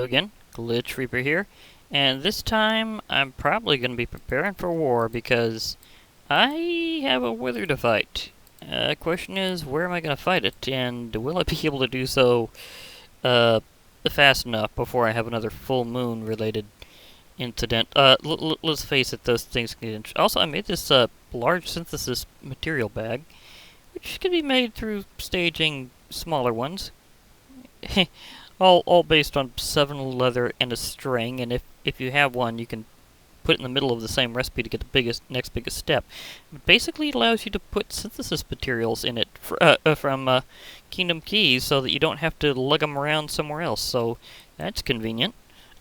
Again, Glitch Reaper here, and this time I'm probably going to be preparing for war because I have a wither to fight. Question is, where am I going to fight it, and will I be able to do so fast enough before I have another full moon related incident? Let's face it, those things can get interesting. Also, I made this large synthesis material bag, which can be made through staging smaller ones. all based on 7 leather and a string, and if you have one, you can put it in the middle of the same recipe to get the next biggest step. Basically, it allows you to put synthesis materials in it from Kingdom Keys, so that you don't have to lug them around somewhere else. So that's convenient.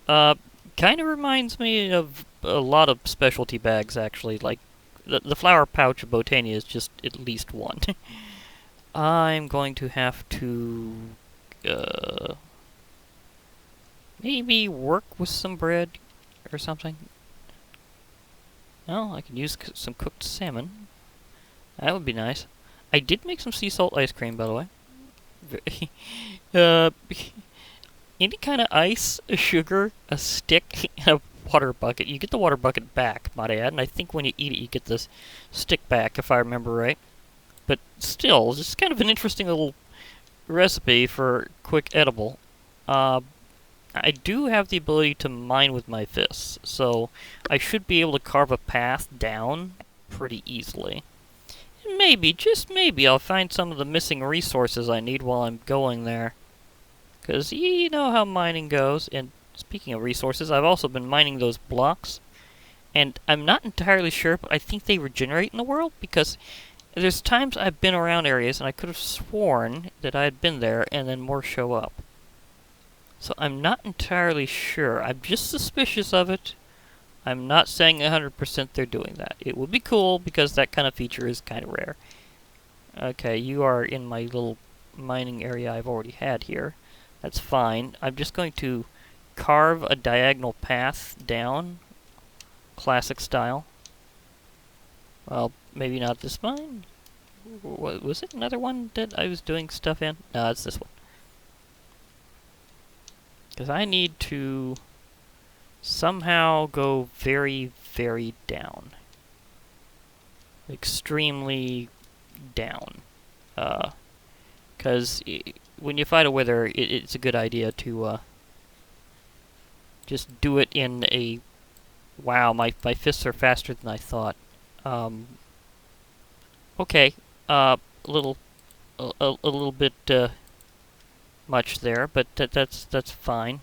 Kind of reminds me of a lot of specialty bags, actually. Like the flower pouch of Botania is just at least one. I'm going to have to maybe work with some bread or something. Well, I can use some cooked salmon. That would be nice. I did make some sea salt ice cream, by the way. uh, any kind of ice, a sugar, a stick, and a water bucket. You get the water bucket back, might I add, and I think when you eat it, you get this stick back, if I remember right. But still, just kind of an interesting little recipe for quick edible. I do have the ability to mine with my fists, so I should be able to carve a path down pretty easily. And maybe, just maybe, I'll find some of the missing resources I need while I'm going there. Because you know how mining goes, and speaking of resources, I've also been mining those blocks. And I'm not entirely sure, but I think they regenerate in the world, because there's times I've been around areas and I could have sworn that I had been there, and then more show up. So I'm not entirely sure. I'm just suspicious of it. I'm not saying 100% they're doing that. It would be cool because that kind of feature is kind of rare. Okay, you are in my little mining area I've already had here. That's fine. I'm just going to carve a diagonal path down, classic style. Well, maybe not this mine. Was it another one that I was doing stuff in? No, it's this one. Because I need to somehow go very, very down. Extremely down. Because when you fight a wither, it's a good idea to just do it in a... Wow, my fists are faster than I thought. Okay, a little bit much there, but that's fine.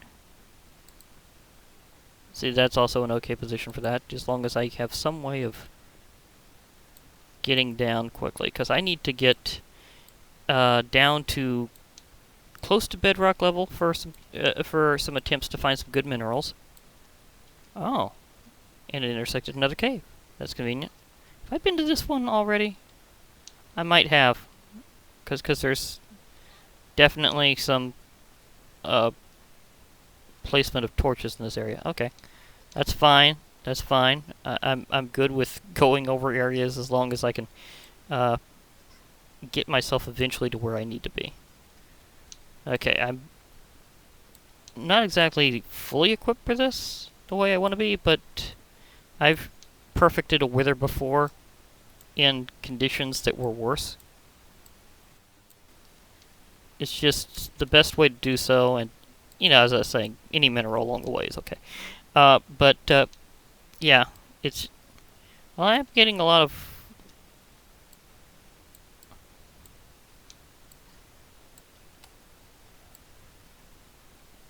See, that's also an okay position for that, as long as I have some way of getting down quickly, because I need to get down to close to bedrock level for some attempts to find some good minerals. Oh, and it intersected another cave. That's convenient. Have I been to this one already? I might have, because there's definitely some placement of torches in this area. Okay, that's fine. That's fine. I'm good with going over areas as long as I can get myself eventually to where I need to be. Okay, I'm not exactly fully equipped for this the way I want to be, but I've perfected a wither before in conditions that were worse. It's just the best way to do so, and, you know, as I was saying, any mineral along the way is okay. Yeah, it's... Well, I'm getting a lot of...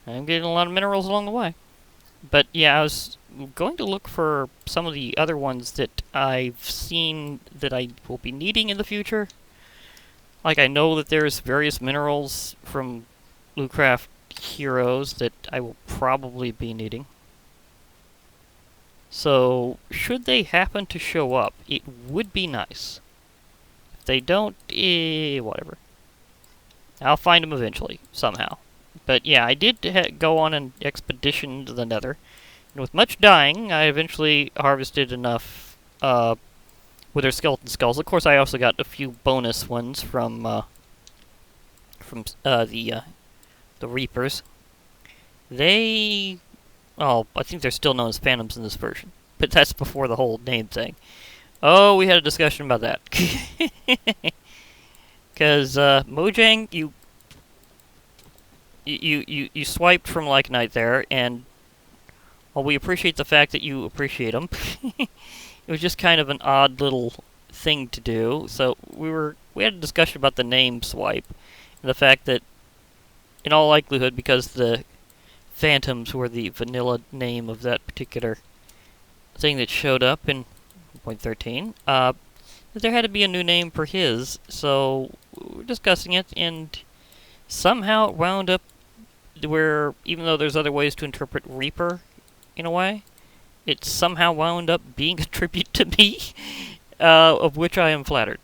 minerals along the way. But, yeah, I was going to look for some of the other ones that I've seen that I will be needing in the future. Like, I know that there's various minerals from Lootcraft Heroes that I will probably be needing. So, should they happen to show up, it would be nice. If they don't, whatever. I'll find them eventually, somehow. But yeah, I did go on an expedition to the Nether. And with much dying, I eventually harvested enough with their skeleton skulls. Of course, I also got a few bonus ones from the Reapers. They... Oh, I think they're still known as Phantoms in this version. But that's before the whole name thing. Oh, we had a discussion about that. Because, Mojang, you swiped from Like Knight there, and while we appreciate the fact that you appreciate them, it was just kind of an odd little thing to do. So we had a discussion about the name swipe, and the fact that, in all likelihood, because the Phantoms were the vanilla name of that particular thing that showed up in 1.13, that there had to be a new name for his, so we were discussing it, and somehow it wound up where, even though there's other ways to interpret Reaper, in a way, it somehow wound up being a tribute to me, of which I am flattered.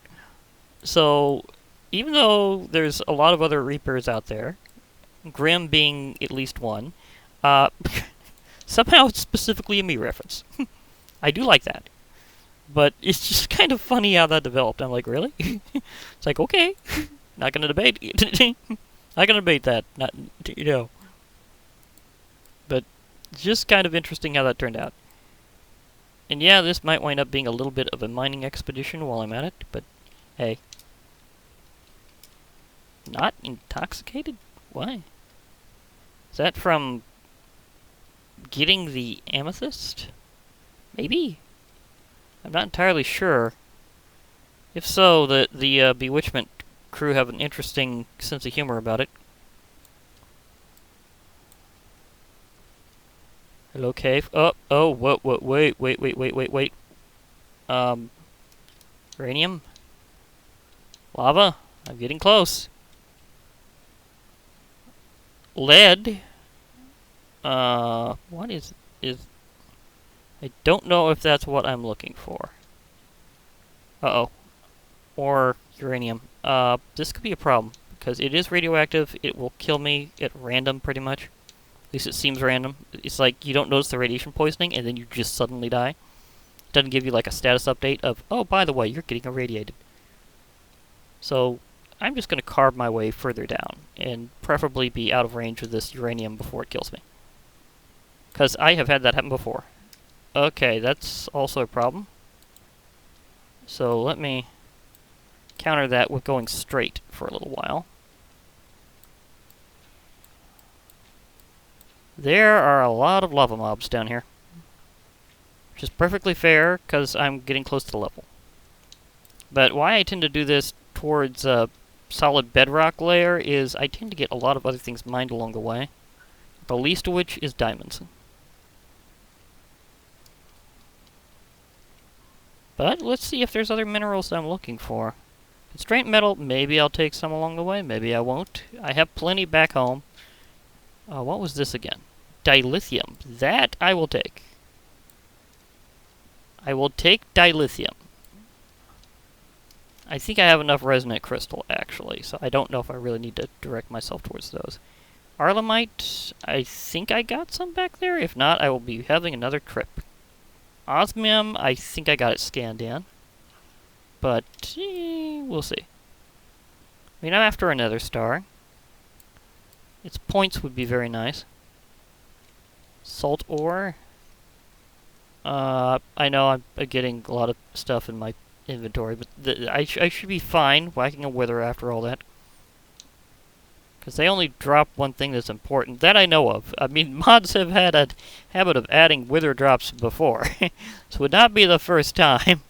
So, even though there's a lot of other Reapers out there, Grim being at least one, somehow it's specifically a me reference. I do like that. But it's just kind of funny how that developed. I'm like, really? It's like, okay, not gonna debate. Not gonna debate that. Not, you know. But it's just kind of interesting how that turned out. And yeah, this might wind up being a little bit of a mining expedition while I'm at it, but hey. Not intoxicated? Why? Is that from getting the amethyst? Maybe? I'm not entirely sure. If so, the Bewitchment crew have an interesting sense of humor about it. Hello, cave. Oh, wait. Uranium? Lava? I'm getting close. Lead? What is... I don't know if that's what I'm looking for. Uh-oh. Or uranium. This could be a problem, because it is radioactive. It will kill me at random, pretty much. At least it seems random. It's like you don't notice the radiation poisoning, and then you just suddenly die. It doesn't give you, like, a status update of, oh, by the way, you're getting irradiated. So, I'm just going to carve my way further down, and preferably be out of range of this uranium before it kills me. Because I have had that happen before. Okay, that's also a problem. So let me counter that with going straight for a little while. There are a lot of lava mobs down here. Which is perfectly fair, because I'm getting close to the level. But why I tend to do this towards a solid bedrock layer is I tend to get a lot of other things mined along the way. The least of which is diamonds. But let's see if there's other minerals that I'm looking for. Constraint metal, maybe I'll take some along the way, maybe I won't. I have plenty back home. What was this again? Dilithium. That I will take. I will take dilithium. I think I have enough resonant crystal, actually, so I don't know if I really need to direct myself towards those. Arlemite, I think I got some back there. If not, I will be having another trip. Osmium, I think I got it scanned in. But, we'll see. I mean, I'm after a Nether Star. Its points would be very nice. Salt ore. I know I'm getting a lot of stuff in my inventory, but I should be fine whacking a wither after all that. Because they only drop one thing that's important. That I know of. I mean, mods have had a habit of adding wither drops before. So it would not be the first time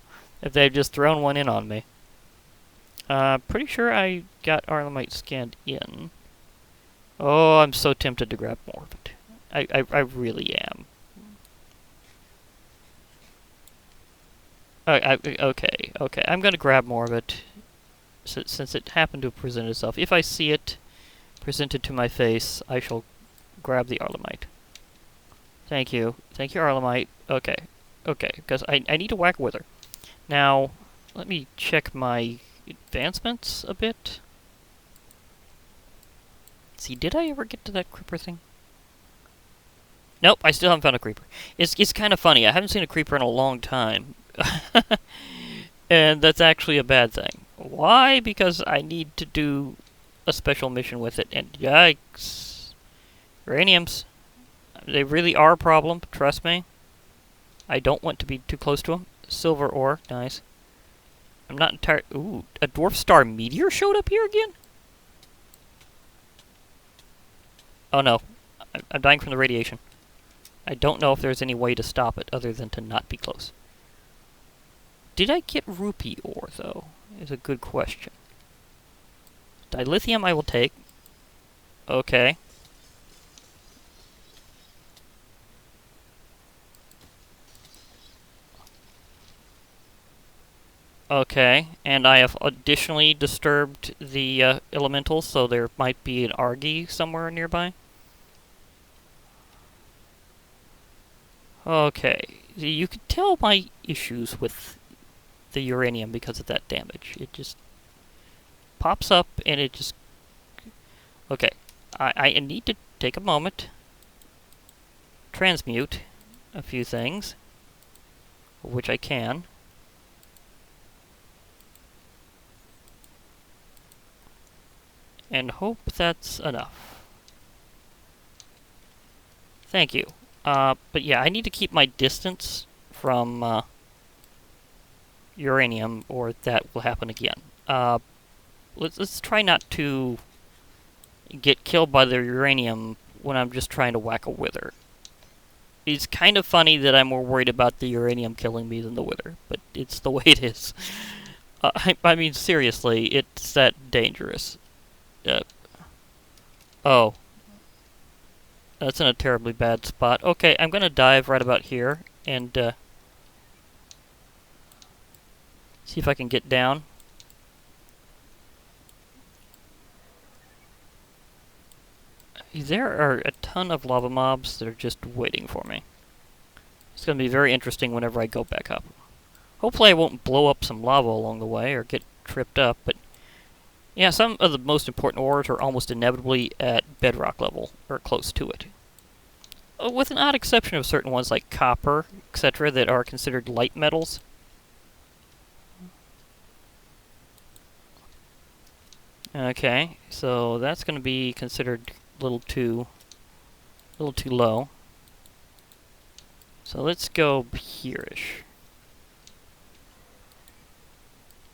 if they've just thrown one in on me. Pretty sure I got Arlemite scanned in. Oh, I'm so tempted to grab more of it. I really am. Okay. I'm going to grab more of it. Since it happened to present itself. If I see it presented to my face, I shall grab the Arlemite. Thank you. Thank you, Arlemite. Okay, because I need to whack wither. Now, let me check my advancements a bit. See, did I ever get to that creeper thing? Nope, I still haven't found a creeper. It's kind of funny. I haven't seen a creeper in a long time. And that's actually a bad thing. Why? Because I need to do a special mission with it, and yikes. Uraniums. They really are a problem, trust me. I don't want to be too close to them. Silver ore, nice. I'm not entirely... Ooh, a dwarf star meteor showed up here again? Oh no, I'm dying from the radiation. I don't know if there's any way to stop it other than to not be close. Did I get rupee ore, though? Is a good question. Dilithium I will take. Okay. Okay, and I have additionally disturbed the elementals, so there might be an Argy somewhere nearby. Okay, you could tell my issues with the uranium because of that damage. It just pops up and it just... Okay, I need to take a moment, transmute a few things, which I can. And hope that's enough. Thank you. But yeah, I need to keep my distance from uranium, or that will happen again. Let's try not to get killed by the uranium when I'm just trying to whack a wither. It's kind of funny that I'm more worried about the uranium killing me than the wither, but it's the way it is. I mean, seriously, it's that dangerous. Oh. That's in a terribly bad spot. Okay, I'm gonna dive right about here, and, see if I can get down. There are a ton of lava mobs that are just waiting for me. It's gonna be very interesting whenever I go back up. Hopefully I won't blow up some lava along the way, or get tripped up, but... Yeah, some of the most important ores are almost inevitably at bedrock level, or close to it. With an odd exception of certain ones like copper, etc., that are considered light metals. Okay, so that's going to be considered a little too low. So let's go here-ish.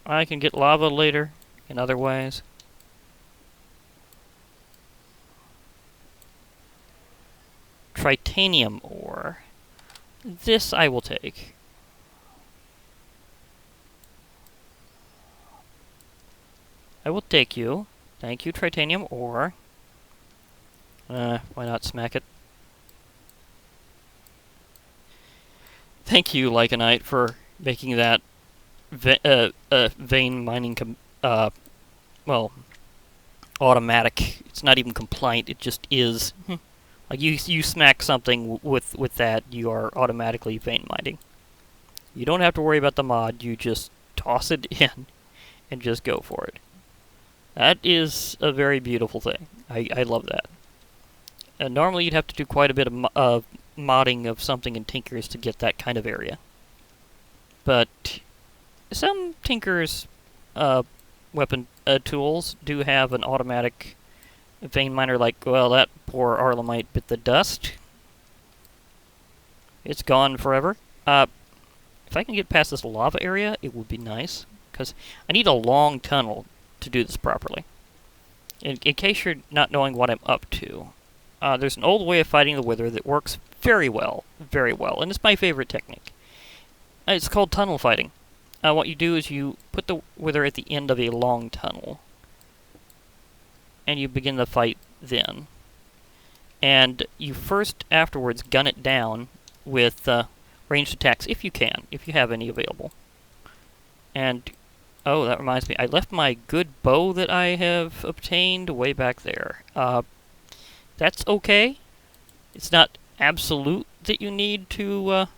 I can get lava later in other ways. Titanium ore. This I will take. I will take you. Thank you, titanium ore. Why not smack it? Thank you, Lycanite, for making that vein mining well, automatic. It's not even compliant, it just is. Like, you smack something with that, you are automatically vein mining. You don't have to worry about the mod, you just toss it in and just go for it. That is a very beautiful thing. I love that. Normally you'd have to do quite a bit of modding of something in Tinkers to get that kind of area. But some Tinkers weapon tools do have an automatic vein miner, like, well, that poor Arlemite bit the dust. It's gone forever. If I can get past this lava area, it would be nice, because I need a long tunnel to do this properly. In case you're not knowing what I'm up to, there's an old way of fighting the wither that works very well, and it's my favorite technique. It's called tunnel fighting. What you do is you put the wither at the end of a long tunnel, and you begin the fight then. And you first, afterwards, gun it down with ranged attacks, if you can, if you have any available. And, oh, that reminds me, I left my good bow that I have obtained way back there. That's okay. It's not absolute that you need to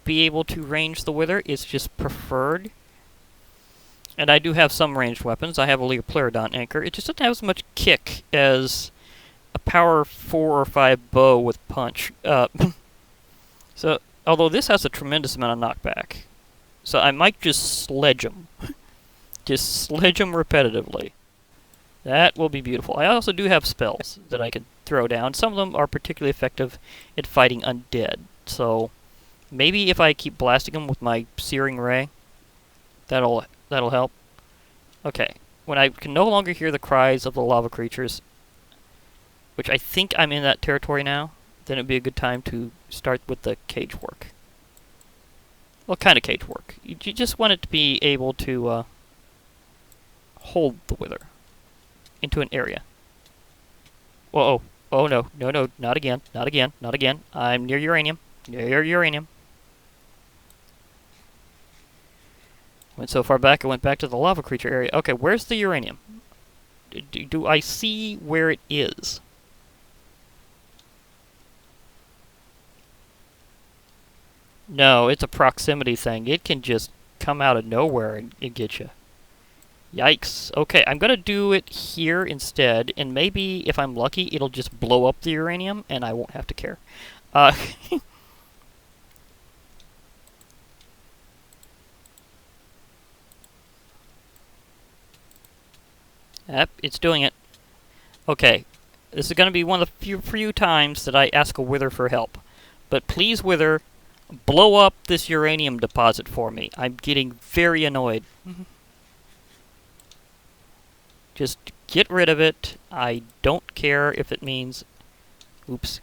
be able to range the wither, it's just preferred. And I do have some ranged weapons. I have a Leopleurodon anchor. It just doesn't have as much kick as a power 4 or 5 bow with punch. So, although this has a tremendous amount of knockback. So I might just sledge them. Just sledge them repetitively. That will be beautiful. I also do have spells that I could throw down. Some of them are particularly effective at fighting undead. So maybe if I keep blasting them with my searing ray, that'll help. Okay, when I can no longer hear the cries of the lava creatures, which I think I'm in that territory now, then it'd be a good time to start with the cage work. What kind of cage work? You just want it to be able to hold the wither into an area. Whoa, oh no, no, no, not again, not again, not again. I'm near uranium, near uranium. Went so far back, I went back to the lava creature area. Okay, where's the uranium? Do I see where it is? No, it's a proximity thing. It can just come out of nowhere and get you. Yikes. Okay, I'm going to do it here instead, and maybe, if I'm lucky, it'll just blow up the uranium, and I won't have to care. Yep, it's doing it. Okay, this is going to be one of the few times that I ask a wither for help. But please, wither, blow up this uranium deposit for me. I'm getting very annoyed. Just get rid of it. I don't care if it means... Oops.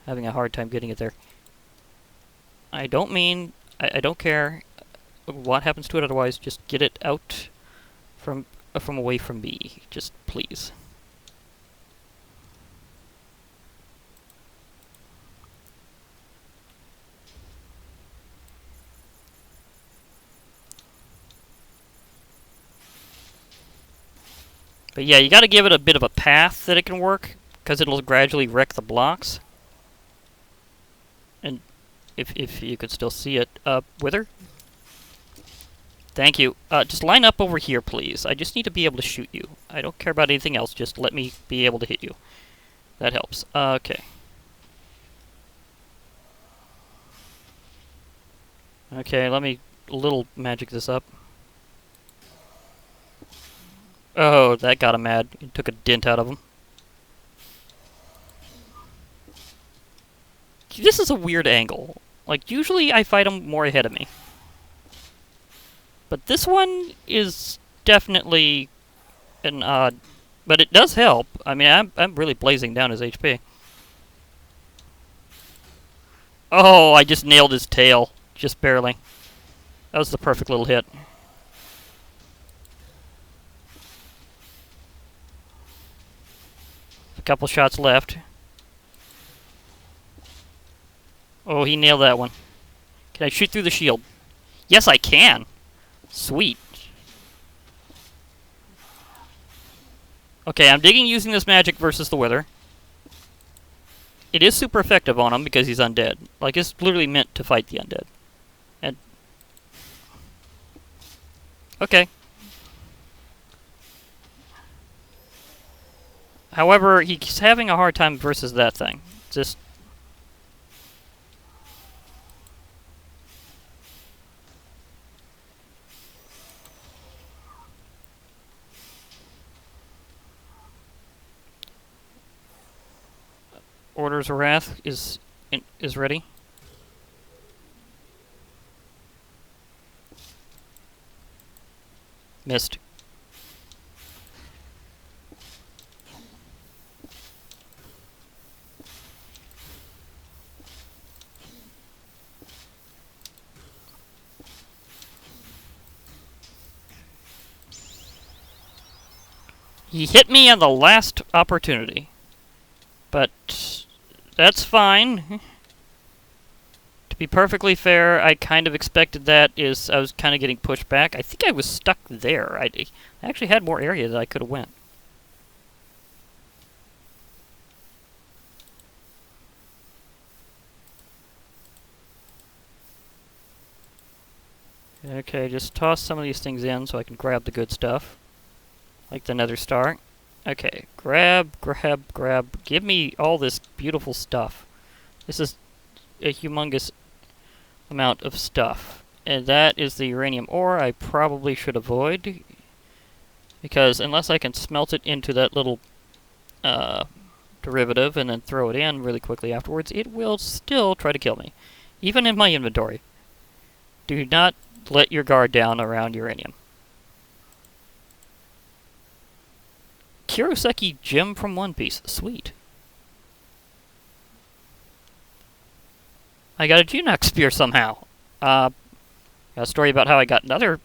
Having a hard time getting it there. I don't care what happens to it otherwise. Just get it out from away from me. Just please. But yeah, you gotta give it a bit of a path that it can work, because it'll gradually wreck the blocks. And if you could still see it, wither? Thank you. Just line up over here, please. I just need to be able to shoot you. I don't care about anything else, just let me be able to hit you. That helps. Okay. Okay, let me little magic this up. Oh, that got him mad. It took a dent out of him. This is a weird angle. Like, usually I fight him more ahead of me. But this one is definitely an odd... But it does help. I mean, I'm really blazing down his HP. Oh, I just nailed his tail. Just barely. That was the perfect little hit. A couple shots left. Oh, he nailed that one. Can I shoot through the shield? Yes, I can. Sweet. Okay, I'm digging using this magic versus the wither. It is super effective on him because he's undead. Like, it's literally meant to fight the undead. And okay. However, he's having a hard time versus that thing. Just... Orders of Wrath is ready. Missed. He hit me on the last opportunity. But that's fine. To be perfectly fair, I kind of expected that. I was kind of getting pushed back. I think I was stuck there. I actually had more area that I could have went. Okay, just toss some of these things in so I can grab the good stuff. Like the Nether Star. Okay, grab. Give me all this beautiful stuff. This is a humongous amount of stuff. And that is the uranium ore I probably should avoid. Because unless I can smelt it into that little derivative and then throw it in really quickly afterwards, it will still try to kill me. Even in my inventory. Do not let your guard down around uranium. Kuroseki gem from One Piece. Sweet. I got a Junox spear somehow. Got a story about how I got another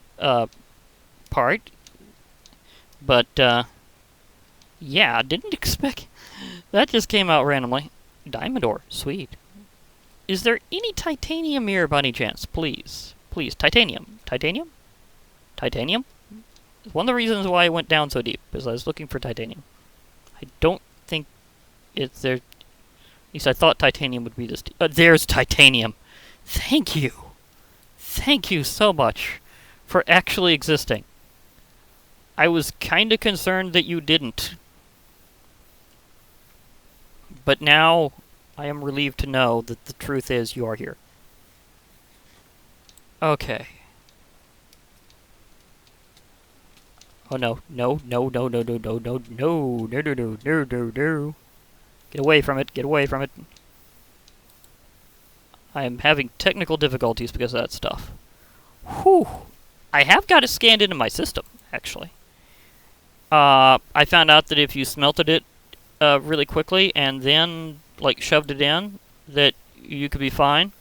part. But, yeah, didn't expect... That just came out randomly. Diamond ore. Sweet. Is there any titanium here by any chance? Please. Please. Titanium. Titanium? Titanium? One of the reasons why I went down so deep is I was looking for titanium. I don't think it's there. At least I thought titanium would be this deep. There's titanium. Thank you. Thank you so much for actually existing. I was kinda concerned that you didn't. But now, I am relieved to know that the truth is you are here. Okay. Oh no, no, no, no, no, no, no, no, no, no, no, no, no, no, no. Get away from it, get away from it. I am having technical difficulties because of that stuff. Whew. I have got it scanned into my system, actually. I found out that if you smelted it really quickly and then, like, shoved it in, that you could be fine.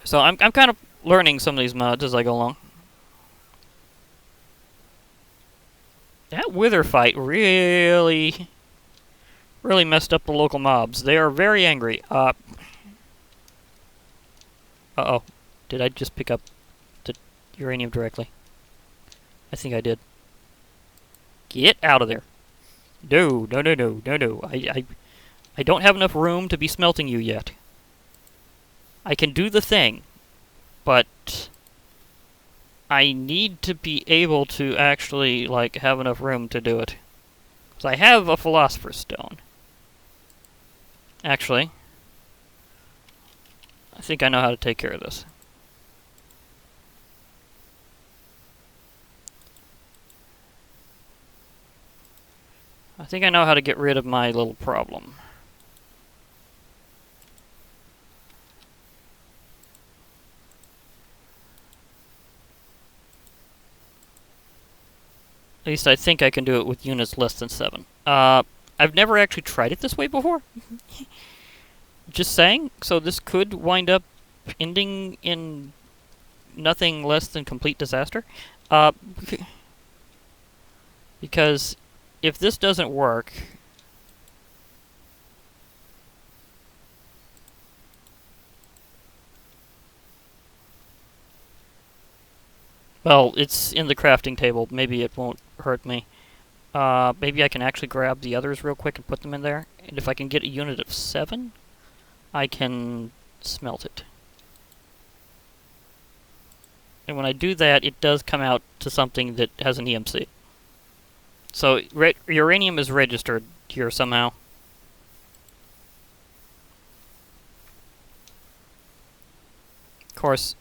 So I'm kind of learning some of these mods as I go along. That wither fight really messed up the local mobs. They are very angry. Uh-oh. Did I just pick up the uranium directly? I think I did. Get out of there. No, no, no, no, no, no. I don't have enough room to be smelting you yet. I can do the thing, but I need to be able to actually, like, have enough room to do it. So I have a Philosopher's Stone. Actually, I think I know how to take care of this. I think I know how to get rid of my little problem. At least I think I can do it with units less than 7. I've never actually tried it this way before. Just saying, so this could wind up ending in nothing less than complete disaster. Because if this doesn't work... Well, it's in the crafting table. Maybe it won't hurt me. Maybe I can actually grab the others real quick and put them in there. And if I can get a unit of 7, I can smelt it. And when I do that, it does come out to something that has an EMC. So, uranium is registered here somehow. Of course,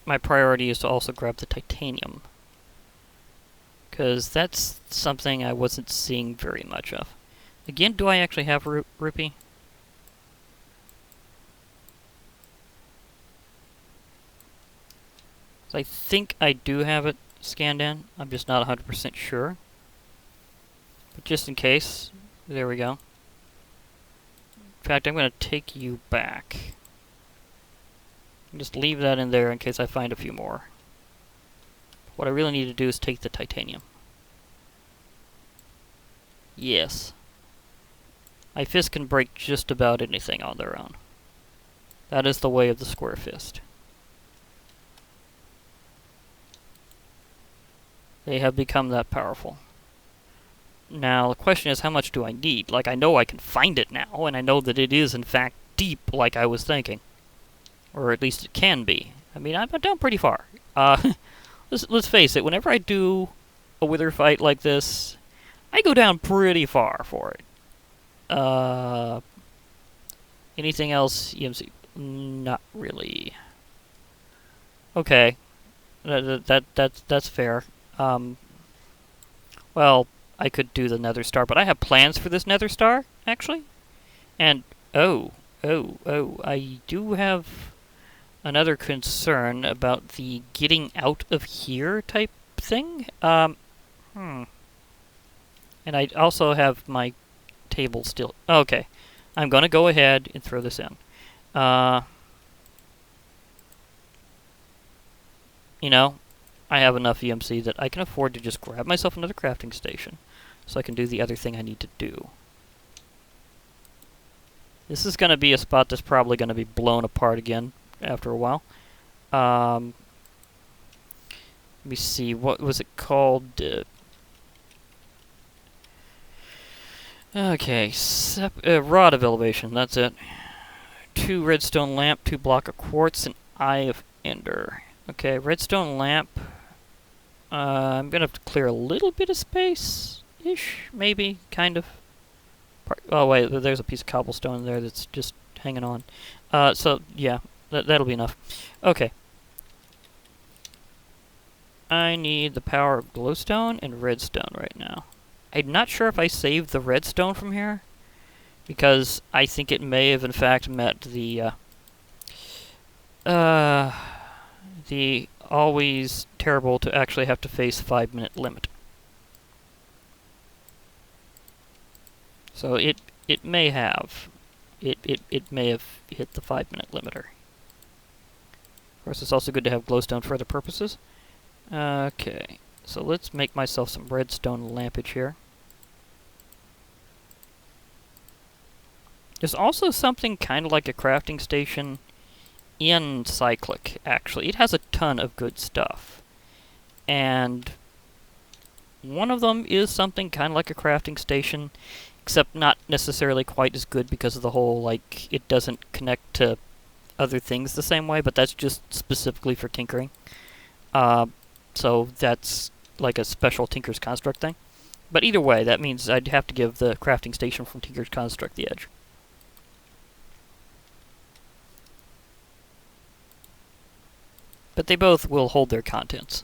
my priority is to also grab the titanium. Because that's something I wasn't seeing very much of. Again, do I actually have rupee? So I think I do have it scanned in. I'm just not 100% sure. But just in case, there we go. In fact, I'm going to take you back. Just leave that in there in case I find a few more. What I really need to do is take the titanium. Yes. My fist can break just about anything on their own. That is the way of the square fist. They have become that powerful. Now, the question is, how much do I need? Like, I know I can find it now, and I know that it is, in fact, deep like I was thinking. Or at least it can be. I mean, I'm down pretty far. Let's face it, whenever I do a wither fight like this, I go down pretty far for it. Anything else? EMC? Not really. Okay. That's fair. Well, I could do the Nether Star, but I have plans for this Nether Star, actually. And, I do have another concern about the getting out of here type thing. And I also have my table still. Okay. I'm going to go ahead and throw this in. You know, I have enough EMC that I can afford to just grab myself another crafting station so I can do the other thing I need to do. This is going to be a spot that's probably going to be blown apart again after a while. Let me see, what was it called? Okay, rod of elevation, that's it. 2 redstone lamp, 2 block of quartz, and eye of ender. Okay, redstone lamp. I'm gonna have to clear a little bit of space-ish, maybe, kind of. Oh wait, there's a piece of cobblestone there that's just hanging on. So yeah, that'll be enough. Okay. I need the power of glowstone and redstone right now. I'm not sure if I saved the redstone from here, because I think it may have in fact met the always terrible to actually have to face 5-minute limit. So it may have. It may have hit the 5-minute limiter. Of course, it's also good to have glowstone for other purposes. Okay, so let's make myself some redstone lampage here. There's also something kind of like a crafting station in Cyclic, actually. It has a ton of good stuff. And one of them is something kind of like a crafting station, except not necessarily quite as good because of the whole, like, it doesn't connect to other things the same way, but that's just specifically for tinkering. So that's like a special Tinker's Construct thing. But either way, that means I'd have to give the crafting station from Tinker's Construct the edge. But they both will hold their contents.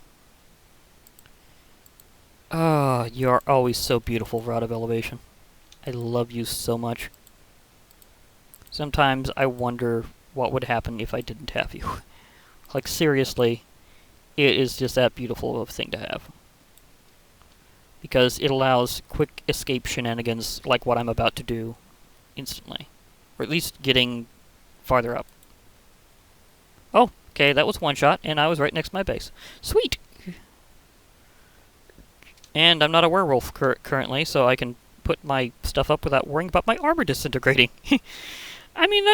Ah, you are always so beautiful, Rod of Elevation. I love you so much. Sometimes I wonder what would happen if I didn't have you. Like, seriously, it is just that beautiful of a thing to have. Because it allows quick escape shenanigans like what I'm about to do instantly. Or at least getting farther up. Oh, okay, that was one shot, and I was right next to my base. Sweet! And I'm not a werewolf currently, so I can put my stuff up without worrying about my armor disintegrating. I mean,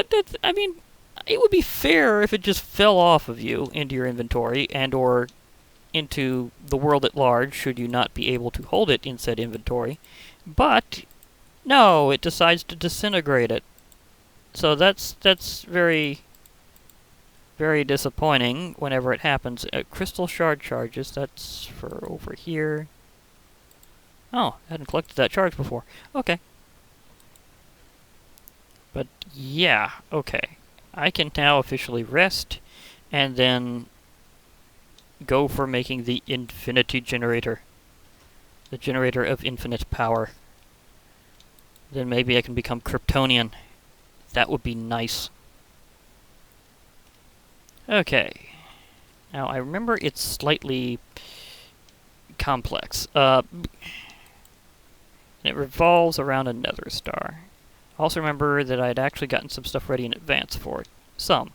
it would be fair if it just fell off of you into your inventory and or into the world at large, should you not be able to hold it in said inventory. But no, it decides to disintegrate it. So that's very, very disappointing whenever it happens. Crystal shard charges, that's for over here. Oh, I hadn't collected that charge before. Okay. But yeah, okay. I can now officially rest and then go for making the infinity generator. The generator of infinite power. Then maybe I can become Kryptonian. That would be nice. Okay. Now, I remember it's slightly complex. It revolves around a Nether Star. I also remember that I had actually gotten some stuff ready in advance for it. Some.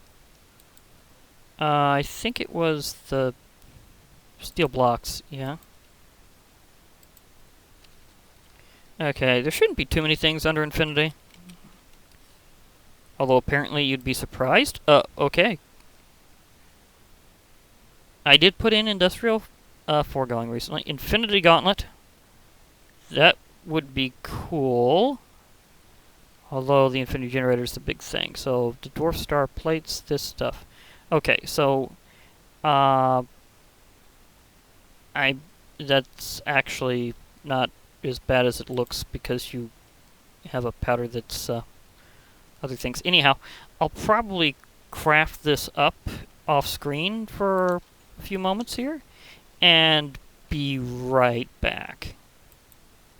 I think it was the steel blocks, yeah. Okay, there shouldn't be too many things under infinity. Although apparently you'd be surprised. Okay. I did put in industrial foregoing recently. Infinity Gauntlet. That would be cool. Although the infinity generator is the big thing. So the dwarf star plates, this stuff. Okay, so that's actually not as bad as it looks because you have a powder that's other things. Anyhow, I'll probably craft this up off screen for a few moments here and be right back.